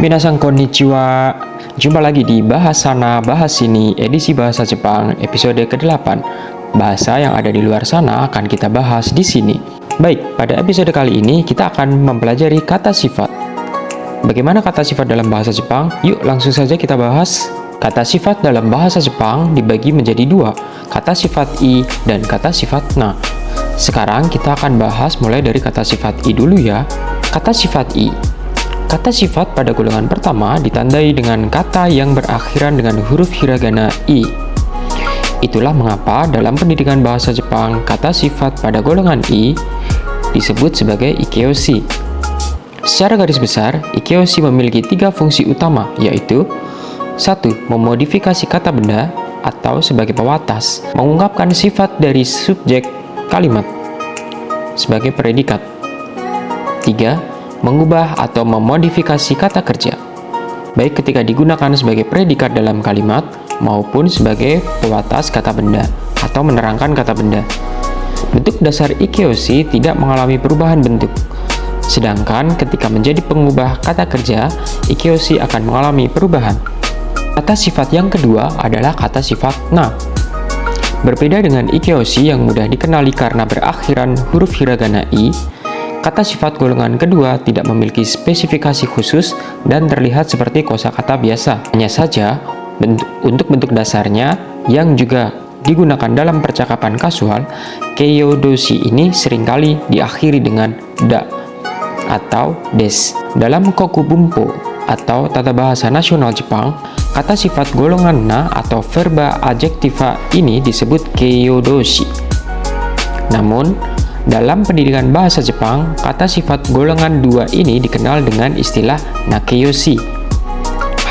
Minasan konnichiwa. Jumpa lagi di Bahas Sana Bahas Sini edisi Bahasa Jepang episode ke-8. Bahasa yang ada di luar sana akan kita bahas di sini. Baik, pada episode kali ini kita akan mempelajari kata sifat. Bagaimana kata sifat dalam bahasa Jepang? Yuk langsung saja kita bahas. Kata sifat dalam bahasa Jepang dibagi menjadi dua, kata sifat i dan kata sifat na. Sekarang kita akan bahas mulai dari kata sifat i dulu ya. Kata sifat i. Kata sifat pada golongan pertama ditandai dengan kata yang berakhiran dengan huruf hiragana i. Itulah mengapa dalam pendidikan bahasa Jepang kata sifat pada golongan i disebut sebagai ikeoshi. Secara garis besar, ikeoshi memiliki 3 fungsi utama, yaitu 1. Memodifikasi kata benda atau sebagai pewatas, mengungkapkan sifat dari subjek kalimat sebagai predikat. 3. Mengubah atau memodifikasi kata kerja, baik ketika digunakan sebagai predikat dalam kalimat maupun sebagai pewatas kata benda atau menerangkan kata benda. Bentuk dasar ikeoshi tidak mengalami perubahan bentuk, sedangkan ketika menjadi pengubah kata kerja, ikeoshi akan mengalami perubahan. Kata sifat yang kedua adalah kata sifat na. Berbeda dengan ikeoshi yang mudah dikenali karena berakhiran huruf hiragana i, kata sifat golongan kedua tidak memiliki spesifikasi khusus dan terlihat seperti kosakata biasa. Hanya saja, untuk bentuk dasarnya yang juga digunakan dalam percakapan kasual, keiyodoshi ini seringkali diakhiri dengan da atau des. Dalam kokubunpo atau tata bahasa nasional Jepang, kata sifat golongan na atau verba adjektiva ini disebut keiyodoshi. Namun, dalam pendidikan bahasa Jepang, kata sifat golongan 2 ini dikenal dengan istilah nakeyoshi.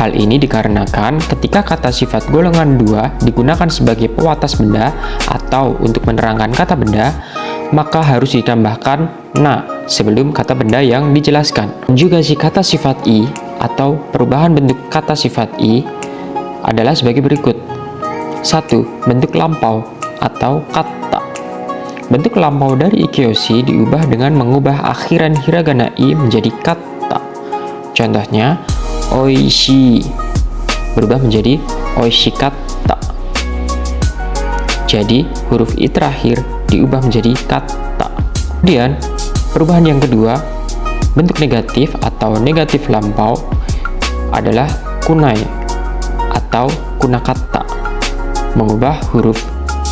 Hal ini dikarenakan ketika kata sifat golongan 2 digunakan sebagai pewatas benda atau untuk menerangkan kata benda, maka harus ditambahkan na sebelum kata benda yang dijelaskan. Konjugasi kata sifat i atau perubahan bentuk kata sifat i adalah sebagai berikut. 1. Bentuk lampau atau kata. Bentuk lampau dari ikeoshi diubah dengan mengubah akhiran hiragana i menjadi kata. Contohnya, oishi berubah menjadi oishikatta. Jadi, huruf i terakhir diubah menjadi kata. Kemudian, perubahan yang kedua, bentuk negatif atau negatif lampau adalah kunai atau kunakata. Mengubah huruf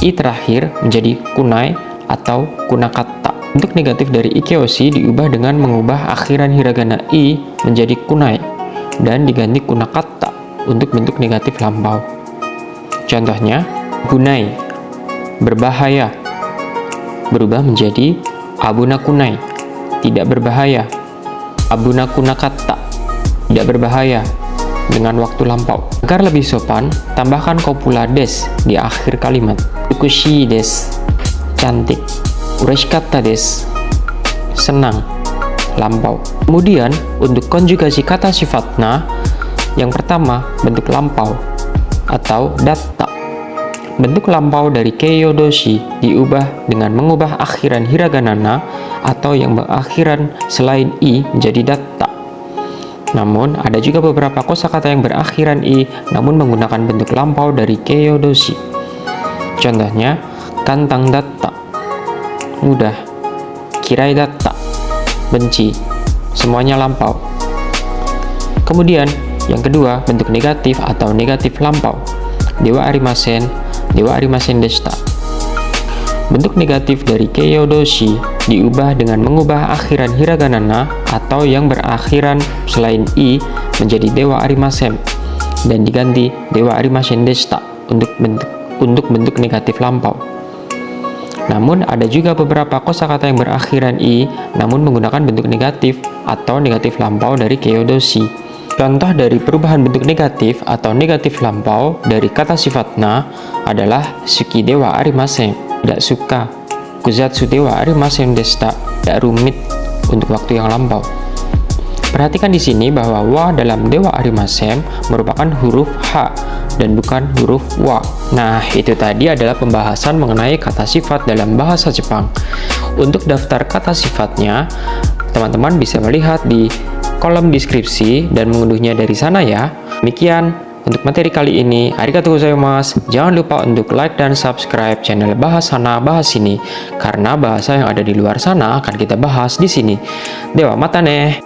i terakhir menjadi kunai atau kunakata. Bentuk negatif dari ikeoshi diubah dengan mengubah akhiran hiragana i menjadi kunai dan diganti kunakata untuk bentuk negatif lampau. Contohnya, gunai berbahaya berubah menjadi abuna kunai, tidak berbahaya. Abuna kunakata, tidak berbahaya dengan waktu lampau. Agar lebih sopan, tambahkan kopula des di akhir kalimat. Tsukushi des, cantik. Ureshikatta desu, senang, lampau. Kemudian, untuk konjugasi kata sifat na, yang pertama, bentuk lampau atau datta. Bentuk lampau dari keiyodoshi diubah dengan mengubah akhiran hiragana na atau yang berakhiran selain i menjadi datta. Namun, ada juga beberapa kosakata yang berakhiran i namun menggunakan bentuk lampau dari keiyodoshi. Contohnya, kantang datta, mudah. Kirai datta, benci. Semuanya lampau. Kemudian, yang kedua, bentuk negatif atau negatif lampau. Dewa arimasen, dewa arimasen deshita. Bentuk negatif dari keiyodoshi diubah dengan mengubah akhiran hiragana na atau yang berakhiran selain i menjadi dewa arimasen dan diganti dewa arimasen deshita untuk bentuk negatif lampau. Namun, ada juga beberapa kosakata yang berakhiran i namun menggunakan bentuk negatif atau negatif lampau dari keiyodoshi. Contoh dari perubahan bentuk negatif atau negatif lampau dari kata sifat na adalah suki dewa arimasen, tidak suka. Kuzatsu dewa arimasen deshita, tidak rumit untuk waktu yang lampau. Perhatikan di sini bahwa wa dalam dewa arimasen merupakan huruf H dan bukan huruf wa. Nah, itu tadi adalah pembahasan mengenai kata sifat dalam bahasa Jepang. Untuk daftar kata sifatnya, teman-teman bisa melihat di kolom deskripsi dan mengunduhnya dari sana ya. Demikian untuk materi kali ini. Arigatou gozaimasu. Jangan lupa untuk like dan subscribe channel Bahas Sana Bahas Sini, karena bahasa yang ada di luar sana akan kita bahas di sini. Dewa mata nih.